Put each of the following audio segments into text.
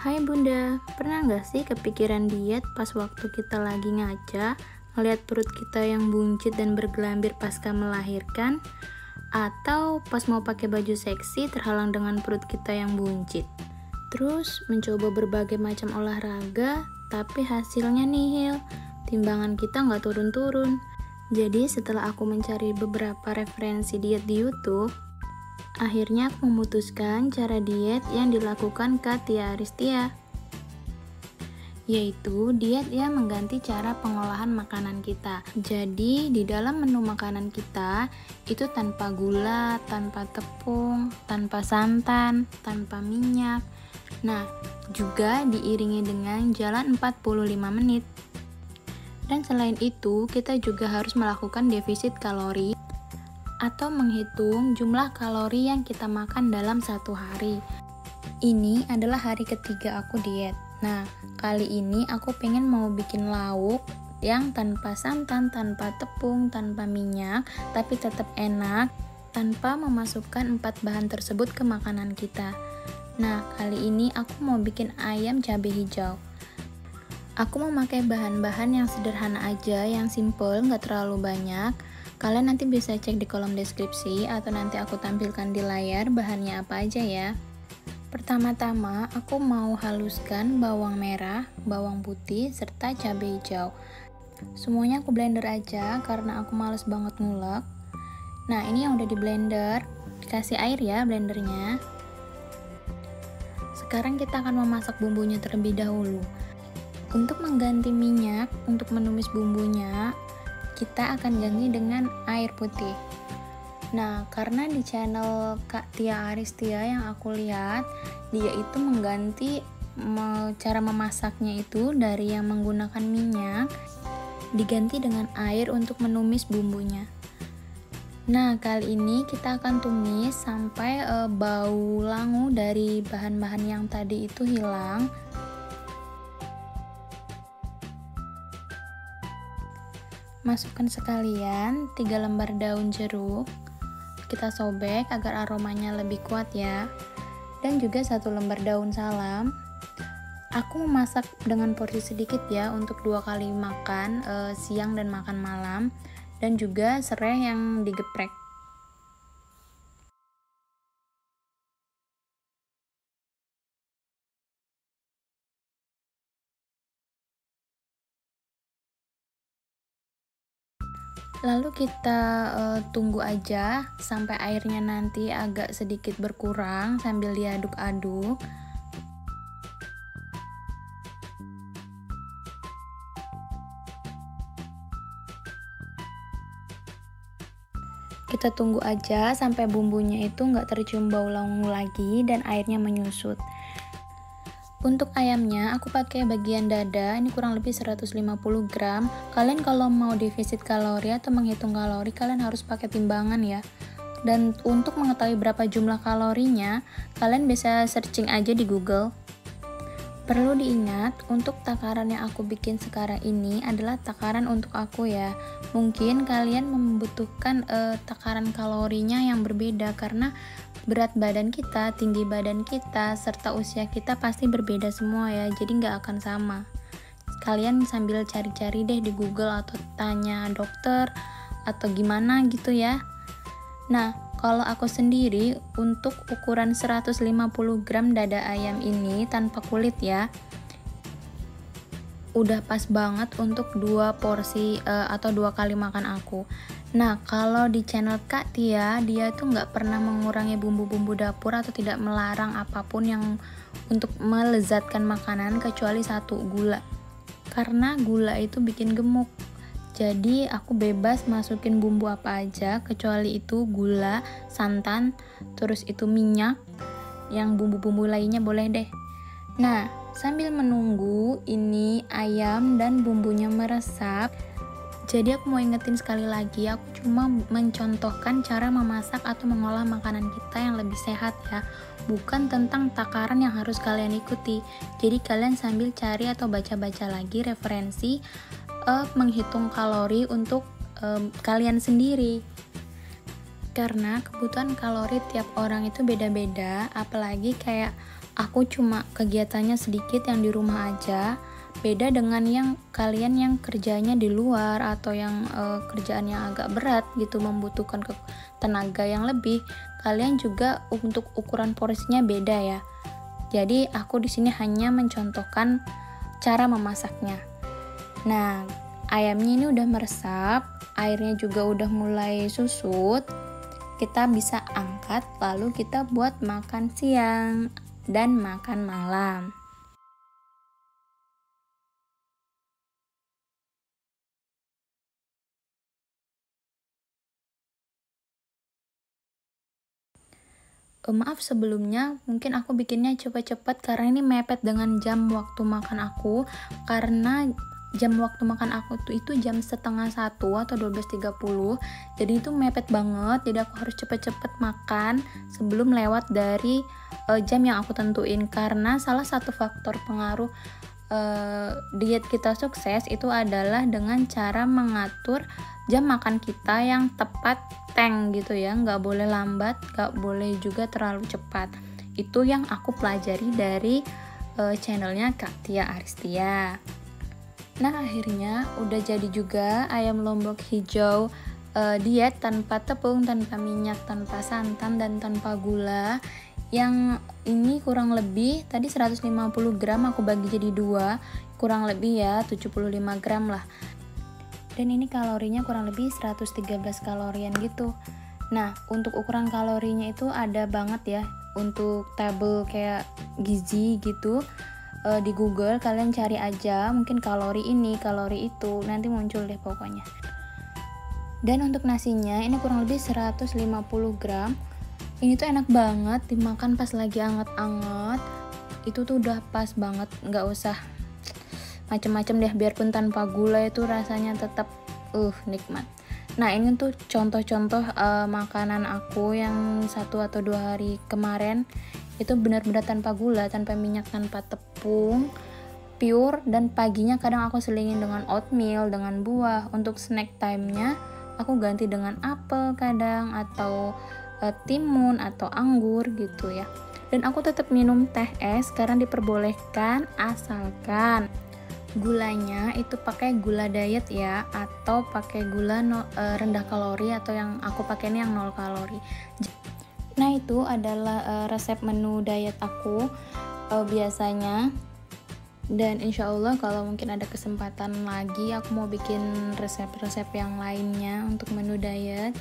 Hai Bunda, pernah nggak sih kepikiran diet pas waktu kita lagi ngaca, ngeliat perut kita yang buncit dan bergelambir pasca melahirkan, atau pas mau pakai baju seksi terhalang dengan perut kita yang buncit? Terus mencoba berbagai macam olahraga, tapi hasilnya nihil, timbangan kita nggak turun-turun. Jadi setelah aku mencari beberapa referensi diet di YouTube, akhirnya aku memutuskan cara diet yang dilakukan Kak Tia Aristia, yaitu diet yang mengganti cara pengolahan makanan kita. Jadi di dalam menu makanan kita itu tanpa gula, tanpa tepung, tanpa santan, tanpa minyak. Nah, juga diiringi dengan jalan 45 menit. Dan selain itu, kita juga harus melakukan defisit kalori atau menghitung jumlah kalori yang kita makan dalam satu hari. Ini adalah hari ketiga aku diet. Nah, kali ini aku pengen mau bikin lauk yang tanpa santan, tanpa tepung, tanpa minyak, tapi tetap enak, tanpa memasukkan 4 bahan tersebut ke makanan kita. Nah, kali ini aku mau bikin ayam cabai hijau. Aku memakai bahan-bahan yang sederhana aja, yang simple, nggak terlalu banyak. Kalian nanti bisa cek di kolom deskripsi atau nanti aku tampilkan di layar bahannya apa aja ya. Pertama-tama aku mau haluskan bawang merah, bawang putih, serta cabai hijau. Semuanya aku blender aja karena aku males banget ngulek. Nah, ini yang udah di blender, dikasih air ya blendernya. Sekarang kita akan memasak bumbunya terlebih dahulu. Untuk mengganti minyak, untuk menumis bumbunya, kita akan ganti dengan air putih. Nah, karena di channel Kak Tia Aristia yang aku lihat, dia itu mengganti cara memasaknya itu dari yang menggunakan minyak, diganti dengan air untuk menumis bumbunya. Nah, kali ini kita akan tumis sampai bau langu dari bahan-bahan yang tadi itu hilang. Masukkan sekalian 3 lembar daun jeruk. Kita sobek agar aromanya lebih kuat ya. Dan juga 1 lembar daun salam. Aku memasak dengan porsi sedikit ya, untuk 2 kali makan siang dan makan malam. Dan juga serai yang digeprek. Lalu kita tunggu aja sampai airnya nanti agak sedikit berkurang sambil diaduk-aduk. Kita tunggu aja sampai bumbunya itu nggak tercium bau langu lagi dan airnya menyusut. Untuk ayamnya aku pakai bagian dada, ini kurang lebih 150 gram. Kalian kalau mau defisit kalori atau menghitung kalori, kalian harus pakai timbangan ya. Dan untuk mengetahui berapa jumlah kalorinya, kalian bisa searching aja di Google. Perlu diingat, untuk takaran yang aku bikin sekarang ini adalah takaran untuk aku ya. Mungkin kalian membutuhkan takaran kalorinya yang berbeda karena berat badan kita, tinggi badan kita, serta usia kita pasti berbeda semua ya, jadi nggak akan sama. Kalian sambil cari-cari deh di Google atau tanya dokter atau gimana gitu ya. Nah, kalau aku sendiri untuk ukuran 150 gram dada ayam ini tanpa kulit ya, udah pas banget untuk 2 porsi atau 2 kali makan aku. Nah, kalau di channel Kak Tia, dia tuh nggak pernah mengurangi bumbu-bumbu dapur atau tidak melarang apapun yang untuk melezatkan makanan kecuali 1, gula. Karena gula itu bikin gemuk. Jadi aku bebas masukin bumbu apa aja kecuali itu gula, santan, terus itu minyak. Yang bumbu-bumbu lainnya boleh deh. Nah, sambil menunggu ini ayam dan bumbunya meresap, jadi aku mau ingetin sekali lagi, aku cuma mencontohkan cara memasak atau mengolah makanan kita yang lebih sehat ya, bukan tentang takaran yang harus kalian ikuti. Jadi kalian sambil cari atau baca-baca lagi referensi menghitung kalori untuk kalian sendiri. Karena kebutuhan kalori tiap orang itu beda-beda, apalagi kayak aku cuma kegiatannya sedikit yang di rumah aja. Beda dengan yang kalian yang kerjanya di luar atau yang kerjaannya agak berat gitu, membutuhkan tenaga yang lebih. Kalian juga untuk ukuran porsinya beda ya. Jadi aku di sini hanya mencontohkan cara memasaknya. Nah, ayamnya ini udah meresap, airnya juga udah mulai susut. Kita bisa angkat, lalu kita buat makan siang dan makan malam. Maaf sebelumnya, mungkin aku bikinnya cepet-cepet karena ini mepet dengan jam waktu makan aku. Karena jam waktu makan aku tuh itu jam setengah 1 atau 12.30. Jadi itu mepet banget, jadi aku harus cepet-cepet makan sebelum lewat dari jam yang aku tentuin. Karena salah satu faktor pengaruh diet kita sukses itu adalah dengan cara mengatur jam makan kita yang tepat tank gitu ya, nggak boleh lambat, nggak boleh juga terlalu cepat. Itu yang aku pelajari dari channelnya Kak Tia Aristia. Nah, akhirnya udah jadi juga ayam lombok hijau diet tanpa tepung, tanpa minyak, tanpa santan, dan tanpa gula. Yang ini kurang lebih tadi 150 gram aku bagi jadi 2, kurang lebih ya 75 gram lah. Dan ini kalorinya kurang lebih 113 kalorian gitu. Nah, untuk ukuran kalorinya itu ada banget ya, untuk tabel kayak gizi gitu. Di Google kalian cari aja mungkin kalori ini, kalori itu, nanti muncul deh pokoknya. Dan untuk nasinya ini kurang lebih 150 gram. Ini tuh enak banget dimakan pas lagi anget-anget. Itu tuh udah pas banget, nggak usah macem-macem deh, biarpun tanpa gula itu rasanya tetap nikmat. Nah, ini tuh contoh-contoh makanan aku yang 1 atau 2 hari kemarin. Itu benar-benar tanpa gula, tanpa minyak, tanpa tepung, pure. Dan paginya kadang aku selingin dengan oatmeal, dengan buah. Untuk snack time-nya aku ganti dengan apel kadang, atau timun atau anggur gitu ya. Dan aku tetap minum teh es karena diperbolehkan, asalkan gulanya itu pakai gula diet ya, atau pakai gula rendah kalori, atau yang aku pakai ini yang 0 kalori. Nah, itu adalah resep menu diet aku biasanya. Dan insya Allah kalau mungkin ada kesempatan lagi aku mau bikin resep-resep yang lainnya untuk menu diet.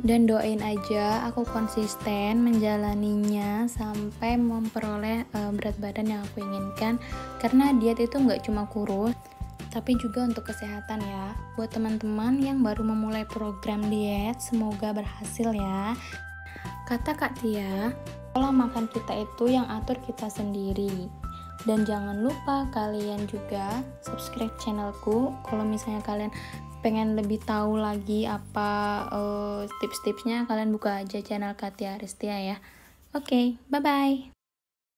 Dan doain aja aku konsisten menjalaninya sampai memperoleh berat badan yang aku inginkan. Karena diet itu nggak cuma kurus, tapi juga untuk kesehatan ya. Buat teman-teman yang baru memulai program diet, semoga berhasil ya. Kata Kak Tia, pola makan kita itu yang atur kita sendiri. Dan jangan lupa kalian juga subscribe channelku kalau misalnya kalian pengen lebih tahu lagi apa tips-tipsnya, kalian buka aja channel Kak Tia Aristia ya. Oke, bye-bye.